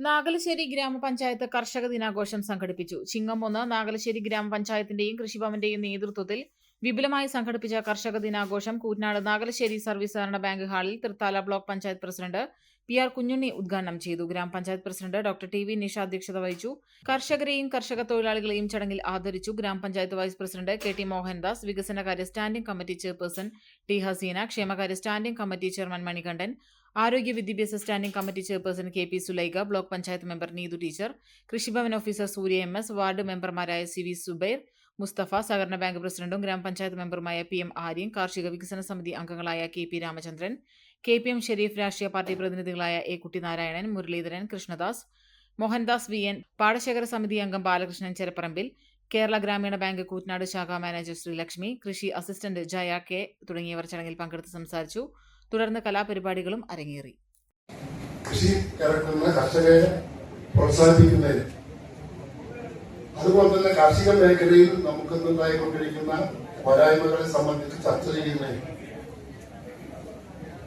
നാഗലശ്ശേരി ഗ്രാമപഞ്ചായത്ത് കർഷക ദിനാഘോഷം സംഘടിപ്പിച്ചു. ചിങ്ങം 1 നാഗലശ്ശേരി ഗ്രാമപഞ്ചായത്തിന്റെയും കൃഷിഭവന്റെയും നേതൃത്വത്തിൽ വിപുലമായി സംഘടിപ്പിച്ച കർഷക ദിനാഘോഷം കൂറ്റനാട് നാഗലശ്ശേരി സർവീസ് സഹകരണ ബാങ്ക് ഹാളിൽ Thrithala block panchayat president PR Kunjunni ഉദ്ഘാടനം ചെയ്തു. ഗ്രാമപഞ്ചായത്ത് പ്രസിഡന്റ് ഡോക്ടർ TV നിഷ അധ്യക്ഷത വഹിച്ചു. കർഷകരെയും കർഷക തൊഴിലാളികളെയും ചടങ്ങിൽ ആദരിച്ചു. ഗ്രാമപഞ്ചായത്ത് വൈസ് പ്രസിഡന്റ് KT മോഹൻദാസ്, വികസനകാര്യ standing committee chairperson T Hasina, ക്ഷേമകാര്യ സ്റ്റാൻഡിംഗ് കമ്മിറ്റി ചെയർമാൻ മണികണ്ഠൻ, ആരോഗ്യ വിദ്യാഭ്യാസ standing committee chairperson KP Sulaikha, block panchayat member Neethu teacher, Krishibhavan officer Surya MS, ward മെമ്പർമാരായ CV സുബൈർ, മുസ്തഫ, സഹകരണ ബാങ്ക് പ്രസിഡന്റും ഗ്രാമപഞ്ചായത്ത് മെമ്പറുമായ PM ആര്യൻ, കാർഷിക വികസന സമിതി അംഗങ്ങളായ KP രാമചന്ദ്രൻ, KPM ഷെരീഫ്, രാഷ്ട്രീയ പാർട്ടി പ്രതിനിധികളായ A കുട്ടിനാരായണൻ, മുരളീധരൻ, കൃഷ്ണദാസ്, മോഹൻദാസ് VN, പാടശേഖര സമിതി അംഗം ബാലകൃഷ്ണൻ ചെരപ്പറമ്പിൽ, കേരള ഗ്രാമീണ ബാങ്ക് കൂറ്റനാട് ശാഖാ മാനേജർ ശ്രീലക്ഷ്മി, കൃഷി അസിസ്റ്റന്റ് ജയ K തുടങ്ങിയവർ ചടങ്ങിൽ പങ്കെടുത്ത് സംസാരിച്ചു. തുടർന്ന് കലാപരിപാടികളും അരങ്ങേറി. കൃഷി ഇറക്കുന്ന കർഷകരെ പ്രോത്സാഹിപ്പിക്കുന്നതിന്, അതുപോലെ തന്നെ കാർഷിക മേഖലയിൽ നമുക്കുണ്ടായിക്കൊണ്ടിരിക്കുന്ന പോരായ്മകളെ സംബന്ധിച്ച് ചർച്ച ചെയ്യുന്നതിന്,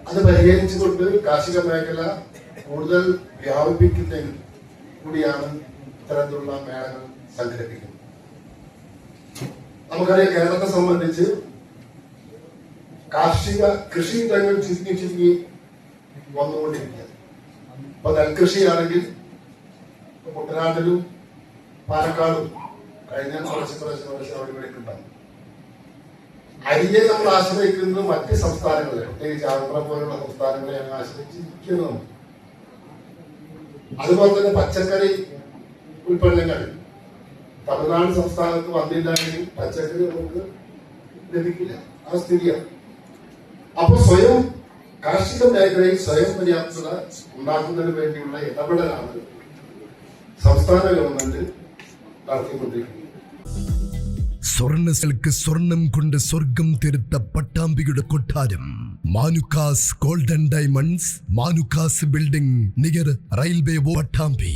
അത് പരിഹരിച്ചുകൊണ്ട് കാർഷിക മേഖല കൂടുതൽ വ്യാപിപ്പിക്കുന്നതിന് കൂടിയാണ് ഇത്തരത്തിലുള്ള മേളകൾ സംഘടിപ്പിക്കുന്നത്. നമുക്കറിയാം, കേരളത്തെ സംബന്ധിച്ച് കൃഷി രംഗം ചുരുങ്ങി വന്നുകൊണ്ടിരിക്കുകയാണ്. ഇപ്പൊ നെൽകൃഷിയാണെങ്കിൽ കുട്ടനാട്ടിലും പാലക്കാടും കഴിഞ്ഞ കുറച്ച് അവിടെയുണ്ടാകും. അരിയെ നമ്മൾ ആശ്രയിക്കുന്നത് മറ്റ് സംസ്ഥാനങ്ങളെ, പ്രത്യേകിച്ച് ആന്ധ്ര പോലുള്ള സംസ്ഥാനങ്ങളെയാണ് ആശ്രയിച്ചിരിക്കുന്നത്. അതുപോലെ തന്നെ പച്ചക്കറി ഉൽപ്പന്നങ്ങൾ തമിഴ്നാട് സംസ്ഥാനത്ത് വന്നില്ലെങ്കിൽ പച്ചക്കറി നമുക്ക് ലഭിക്കില്ല. ആ സ്ഥിതിയാണ്. അപ്പൊ സ്വയം കാർഷിക മേഖലയിൽ സ്വയം പര്യാപ്തത ഉണ്ടാക്കുന്നതിന് വേണ്ടിയുള്ള ഇടപെടലാണ് സംസ്ഥാന ഗവൺമെന്റ് നടത്തിക്കൊണ്ടിരിക്കുന്നത്. സ്വർണ്ണങ്ങൾക്ക് സ്വർണം കൊണ്ട് സ്വർഗം തീർത്ത പട്ടാമ്പിയുടെ കൊട്ടാരം Manukkas golden diamonds, Manukkas building near railway Pattambi.